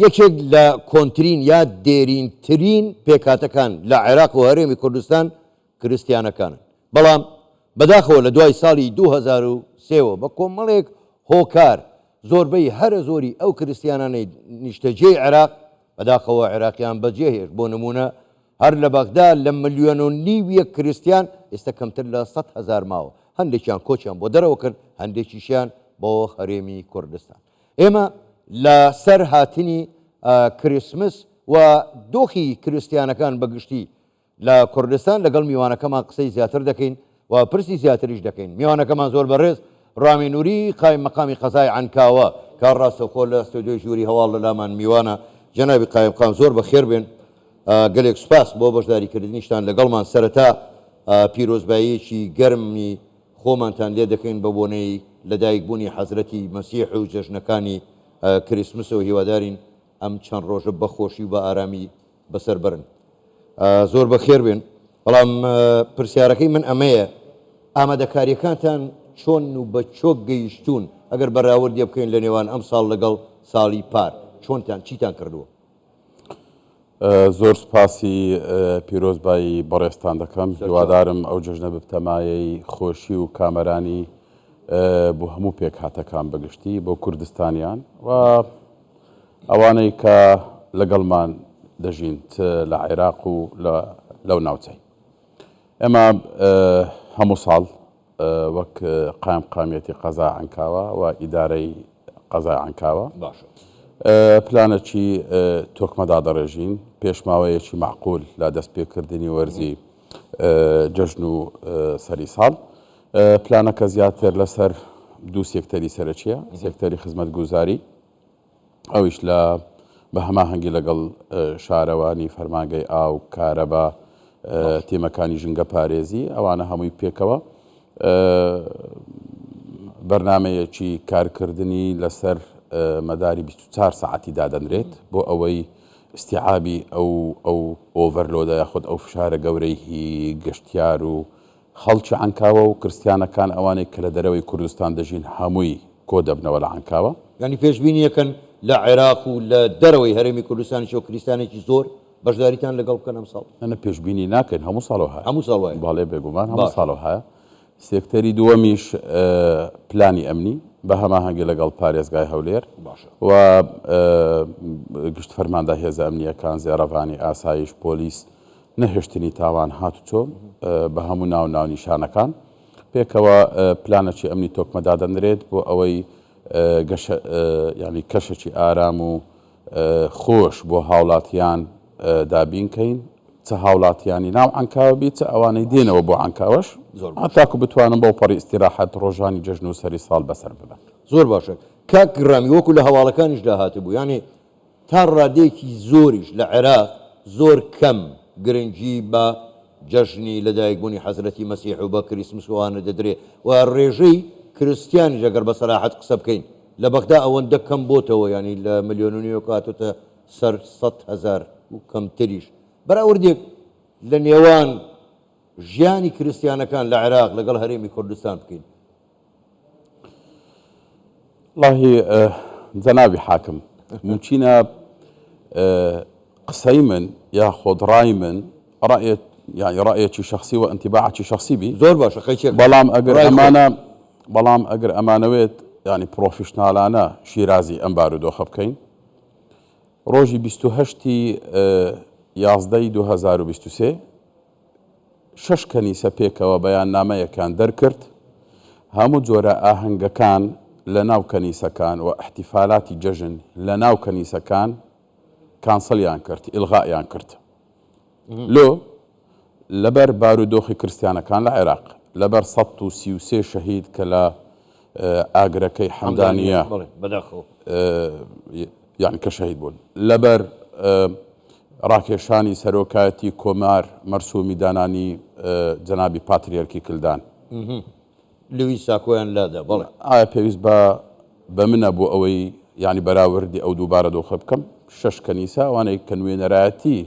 یەکێک لە کۆنترین یا دێرینترین پێکاتەکان لە عێراق و هەرێمی کوردستان کریستیانەکانن. بەڵام بەداخەوە لە دوای ساڵی 2003ەوە بە کۆمەڵێک هۆکار زۆربەی هەرە زۆری ئەو کریستیانانەی نیشتەجێی عێراق بەداخەوە عێراقیان بەجێهێشت. بۆ نمونە هەر لە بەغدا لە 1.5 ملیۆن کریستیان ئێستا کەمتر لە 100,000 ماوە. هەندێکیان کۆچیان بۆ دەرەوە کرد، هەندێکیشیان بۆ هەرێمی کوردستان. ئێمە لە سەر هاتنی کریسمس و دۆخی کریستیانەکان بەگشتی لە کوردستان لەگەڵ میوانەکەمان قسەی زیاتر دەکەین و پرسی زیاتریش دەکەین. میوانەکەمان زۆر بەڕێز ڕامی نووری قایم مەقامی قەزای عنکاوە کار ڕاستەوخۆ لە ستودیۆی ژووری هەواڵ لە لامان میوانە. جەنابی قایم مەقام زۆر بەخێر بێن، گەلێک سوپاس بۆ بەشداریکردنیشتان لەگەڵمان. سەرەتا پیرۆزباییەکی گەرمی خۆمانتان لێ دەکەین بە بۆنەی لەدایکبوونی حەزرەتی مەسیح و جەژنەکانی کریسمسەوە. هیوادارین ئەم چەند ڕۆژە بەخۆشی و بە ئارامی بەسەر برن. زۆر بەخێر بێن. بەڵام پرسیارەکەی من ئەمەیە، ئامادەکاریەکانتان چۆن و بە چۆک گەیشتون ئەگەر بەراوردی بکەین لە نێوان ئەم ساڵ لەگەڵ ساڵی پار؟ چۆنتان چیتان کردووە؟ زۆر سپاسی پیرۆزبایی بەڕێستان دەکەم. هیوادارم ئەو جژنە بتەمایەی خۆشی و کامەرانی بۆ هەموو پێک هاتەکان بەگشتی بۆ کوردستانیان و ئەوانەی کە لەگەڵمان دەژین لە عێراق و لەو ناوچەی. ئێمە هەموو ساڵ وەک قایمقامیەتی قەزای عنکاوە و ئیدارەی قەزای عنکاوە پلانێکی تۆکمەدا دەڕێژین پێشماوەیەکی معقول لە دەستپێکردنی وەرزی جەژن و سەری ساڵ. پلانەکە زیاتر لەسەر دوو سێکتەری سەرەکیە، سێکتەری خزمەتگوزاری ئەویش لە بە هەماهەنگی لەگەڵ شارەوانی فەرمانگەی ئاو کارەبا تێمەکانی ژنگە پارێزی ئەوانە هەمووی پێکەوە بەرنمەیەکی کارکردنی لەسەر مەداری 24 ساعتی دادەنرێت بۆ ئەوەی استیعابی ئەو ئۆڤەرلۆدە یاخود ئەو فشارە گەورەی گەشتیار و خەڵکی عنکاوە و کریستیانەکان ئەوانەی کە لە دەرەوەی کوردستان دەژین هەمووی کۆ دەبنەوە لە عنکاوە. ینی پێشبینیەکەن لە عێراق و لە دەرەوەی هەرێمی کوردستانی و کریستانێکی زۆر بەشداریتان لەگەڵ بکەن ئەم ساڵ؟ ئەنە پێشبینی ناکەین، هەموو ساڵەوە هەیە. هەموو ساڵ وایە؟ باڵێ بێگومان هەموو ساڵەوە هەیە. سێکتەری دووەمیش پلانی ئەمنی بە هەماهەنگی لەگەڵ پارێزگای هەولێر و گشت فەرماندا هێزە ئەمنیەکان زێڕەڤانی ئاسایش پۆلیس نەهێشتنی تاوان هاتوچۆ بە هەموو ناو نیشانەکان پێکەوە پلانێکی ئەمنی تۆکمەدا دەنرێت بۆ ئەوەی ینی کەشێکی ئارام و خۆش بۆ هاوڵاتیان دابینکەین، چە هاوڵاتیانی ناو عنکاوە بیت چە ئەوانەی دێنەوە بۆ عنکاوەش هەتاکو بتوانم بەو پەڕی ئیستیراحەت ڕۆژانی جەژن و سەری ساڵ بەسەر ببن. زۆر باشە. کاک گڕامی وەکو لە هەواڵەکانیشدا هاتبوو، یانێ تا ڕادەیەکی زۆریش لە عێراق زۆر کەم گرنگی بە جەژنی لەدایکبوونی حەزرەتی مەسیح و بە کریسمس وانە دەدرێت و ڕێژەی کریستیانی ئەگەر بە سەراحەت قسە بکەین لە بەغدا ئەوەندە کەم بۆتەوە، ینی لە 1.5 ملیۆن کاتۆتە سەر 100,000 و کەمتریش. بەراوردێک لە نێوان ژیانی کریستیانەکان لە عێراق لەگەڵ هەرێمی کوردستان بکەین. واللهی جەنابی حاکم ممچینە قسەی من یا خۆدڕای من ڕأیەکی شخصی و ئەنتیباعێکی شخصی بی زۆر باشە خەیچێک. بەڵام ئەگەر ئەمانەوێت ینی پرۆفیشناڵانە شیرازی ئەم بارودۆخە بکەین ڕۆژی 28 یازدەی 2023 6 کەنیسە پێکەوە بەیان نامەیەکان دەرکرد هەموو جۆرە ئاهەنگەکان لە ناو کەنیسەکان و احتیفالاتی جەژن لە ناو کەنیسەکان کانسڵیان کرد، ئیلغایان کرد. لۆ لەبەر بارودۆخی کریستیانەکان لە عێراق لەبەر 133 شەهید کە لە ئاگرەکەی حەمدانیە یان کە شەهید بوون، لەبەر ڕاکێشانی سەرۆکایەتی کۆمار مەرسومی دانانی جەنابی پاتریەرکی کلدان لوی ساکۆیان لادا. بەڵێ ئایا پێویست بە منە بۆ ئەوەی ینی بەراوردی ئەو دووبارە دۆخە بکەم 6 کەنیسە ئەوانەی کە نوێنەرایەتی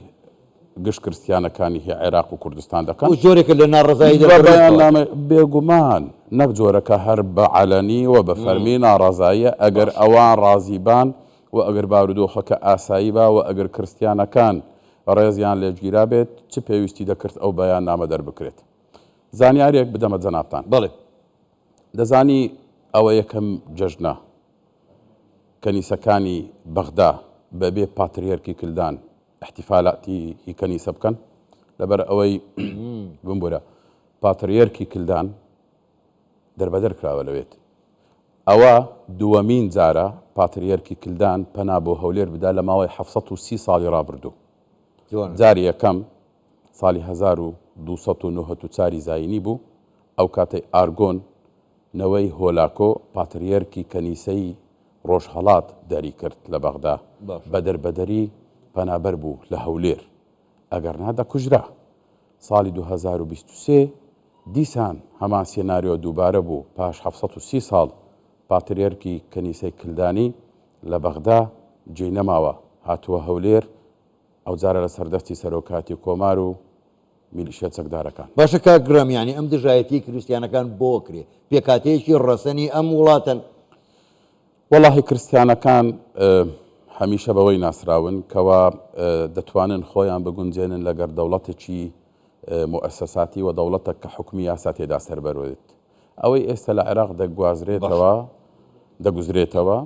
گشت کریستیانەکانی هی عێراق و کوردستان دەکەن جۆرێکە لە ناڕزایی بێگومان نەک جۆرەکە هەر بە عەلەنی و بە فەرمی ناڕازاییە ئەگەر ئەوان ڕازیبان و ئەگەر بارودۆخەکە ئاسایی بە و ئەگەر کریستیانەکان ڕێزیان لێگیرا بێت چ پێویستی دەکرد ئەو بەیان نامە دەربکرێت. زانیاریەک بدەمە جەنابتان. بەڵێ دەزانی ئەوە یەکەم جەژنە کەنیسەکانی بەغدا بەبێ پاتریەرکی کلدان احتیفالاتی هی کەنیسە بکەن لەبەر ئەوەی بمبورە پاتریەرکی کلدان دەربەدەر کراوە لەوێت. ئەوە دووەمین جارە پاتریەرکی کلدان پەنا بۆ هەولێر بدا لە ماوەی 730 ساڵی ڕابردوو. جاری یەکەم ساڵی 1294 زاینی بوو. ئەو کاتەی ئارگۆن نەوەی هۆلاکۆ پاتریەرکی کەنیسەی ڕۆژهەڵات دەری کرد لە بەغدا بە دەربەدەری پەنابەر بوو لە هەولێر ئەگەر نادەکوژرا. ساڵی 2023 دیسان هەمان سێناریۆ دووبارە بوو پاش 730 ساڵ پاتریەرکی کەنیسەی کلدانی لە بەغدا جێی نەماوە هاتووە هەولێر ئەو جارە لە سەردەستی سەرۆکاتی کۆمار و میلیشیە چەکدارەکان. باشە کاک گرەمیانی ئەم دژایەتی کریسیانەکان بۆ کرێ پێکاتەیەکی ڕەسەنی ئەم وڵاتن. وەڵاهی کریسیانەکان هەمیشە بەوەی ناسراون کەوا دەتوانن خۆیان بگونجێنن لەگەر دەوڵەتێکی مؤسساتی و دەوڵەتە کە حکومی یاسا تێدا سەربەرێت. ئەوەی ئێستا لە عێراق دەگوزرێتەوە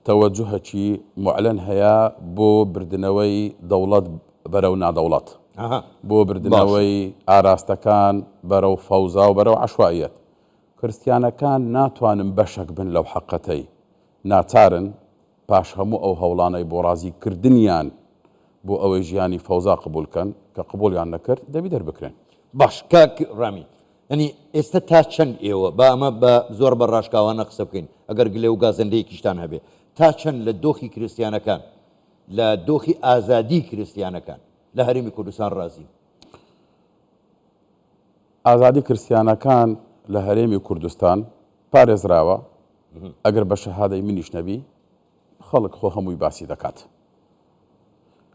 تەوەجوهەکی معلەن هەیە بۆ بردنەوەی دەوڵەت بەرەو نادەوڵەت، بۆ بردنەوەی ئاراستەکان بەرەو فەوزا و بەرەو عەشوائیەت. کریسیانەکان ناتوانن بەشەک بن لەو حەقەتەی ناچارن پاش هەموو ئەو هەوڵانەی بۆ ڕازیکردنیان بۆ ئەوەی ژیانی فەوزا قبولکەن کە قبولیان نەکرد دەبی دەربکرێن. باش کاک ڕامی ئەنی ئێستا تا چەند ئێوە با ئەمە بە زۆر بە ڕاشکاوانە قسە بکەین ئەگەر گلێ و گازەندەیەکیشتان هەبێ تا چەند لە دۆخی کریسیانەکان لە دۆخی ئازادی کریسیانەکان لە هەرێمی کوردستان ڕازی؟ ئازادی کریسیانەکان لە هەرێمی کوردستان پارێزراوە ئەگەر بە شەهادەی منیش نەبی خەڵک خۆ هەمووی باسی دەکات.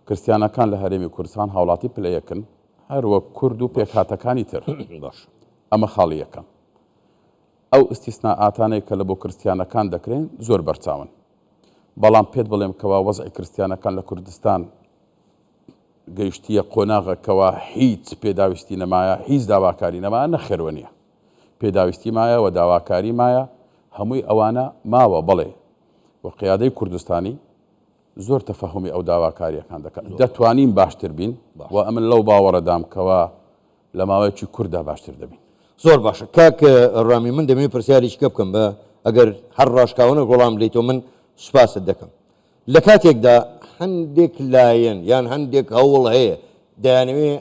کریسیانەکان لە هەرێمی کوردستان هاوڵاتی پلەیەکن هەروە کورد و پێکهاتەکانی تر. ئەمە خاڵی یەکەم. ئەو ئیستیسناعاتانەی کە لە بۆ کریسیانەکان دەکرێن زۆر بەرچاون. بەڵام پێت بڵێم کەوا وەزعی کریسیانەکان لە کوردستان گەیشتیە قۆناغەکەوە هیچ پێداویستی نەمایە، هیچ داواکاری نەمایە، نەخێرەوە نییە. پێداویستی مایە و داواکاری مایە، هەمووی ئەوانە ماوە بەڵێ و قیادەی کوردستانی زۆر تەفەهمی ئەو داواکاریەکان دەکەن. دەتوانین باشتر بین و ئەمن لەو باوەڕەدام کەوا لە ماوەیەکی کووردا باشتر دەبین. زۆر باشە کاک ڕامی من دەمێت پرسیاریشکە بکەم بە ئەگەر هەر ڕاشکاوانە گوڵام لێتەوە من سوپاست دەکەم. لە کاتێکدا هەندێک لایەن یان هەندێک هەوڵ هەیە دەیانەوێ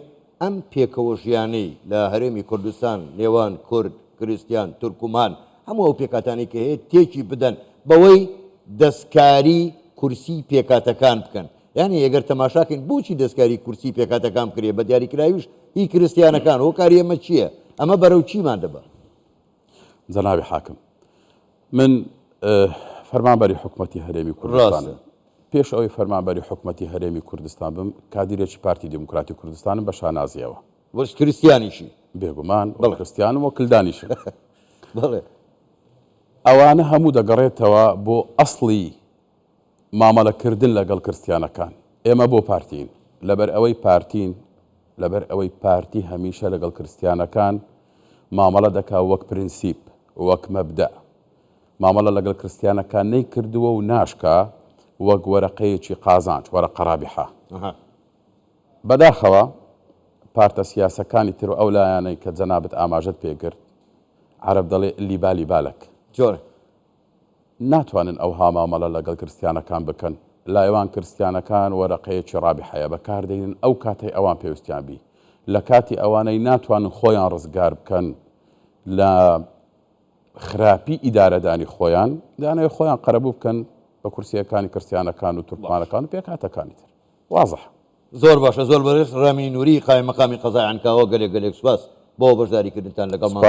ئەم پێکەوەژیانەی لە هەرێمی کوردستان نێوان کورد، کریسیان، تورکمان هەموو ئەو پێکاتانی کە هەیە تێکی بدەن بەوەی دەستکاری کورسی پێکاتەکان بکەن. یعنی ئەگەر تەماشاکەین بۆچی دەستکاری کورسی پێکاتەکان بکرێ بە دیاریکراویش هی کریسیانەکان ئەو کاری ئەمە چییە؟ ئەمە بەرەو چیمان دەبە؟ جەنابی حاکم من فەرمانبەری حکومەتی هەرێمی کوردستان پێش ئەوەی فەرمانبەری حکومەتی هەرێمی کوردستان بم کادیرێکی پارتی دموکراتی کوردستانم بە شانازیەوە. وەش کریسیانیشی بێگومان کریسیانم و کلدانیشم. بەڵێ ئەوانە هەموو دەگەڕێتەوە بۆ ئەسڵی مامەلەکردن لەگەڵ کریسیانەکان. ئێمە بۆ پارتین لەبەر ئەوەی پارتی هەمیشە لەگەڵ کریسیانەکان مامەڵە دەکا وەک پرینسیپ وەک مەبدە. مامەڵە لەگەڵ کریسیانەکان نەیکردووە و ناشکا وەک وەرەقەیەکی قازانج وەرەقە ڕابیحە. بەداخەوە پارتە سیاسەکانی تر و ئەو لایەنەی کە جەنابەت ئاماژەت پێگرت عەرەب دەڵێ لیبالی بالك جۆرە ناتوانن ئەو هامامەڵە لەگەڵ کریسیانەکان بکەن. لایوان کریسیانەکان وەرەقەیەکی ڕابیحەیە بەکاردێنن ئەو کاتەی ئەوان پێویستیان بی. لە کاتی ئەوانەی ناتوانن خۆیان ڕزگار بکەن لە خراپی ئیدارەدانی خۆیان دانەوێ خۆیان قەرەبوو بکەن بە کورسیەکانی کریسیانەکان و تورکمانەکان و پێکهاتەکانی تر. وازح. زۆر باشە زۆر بەڕێز ڕامی نووری قایمە مەقامی قەزای عنکاوە گەلێک سوپاس بۆ بەشداریکردنتان لەگەڵمان.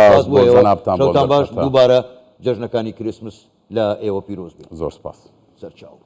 شەوتان باش دووبارە جەژنەکانی کریسمس لە ئێوە پیرۆز بێت. زۆر سپاس. سەرچاو.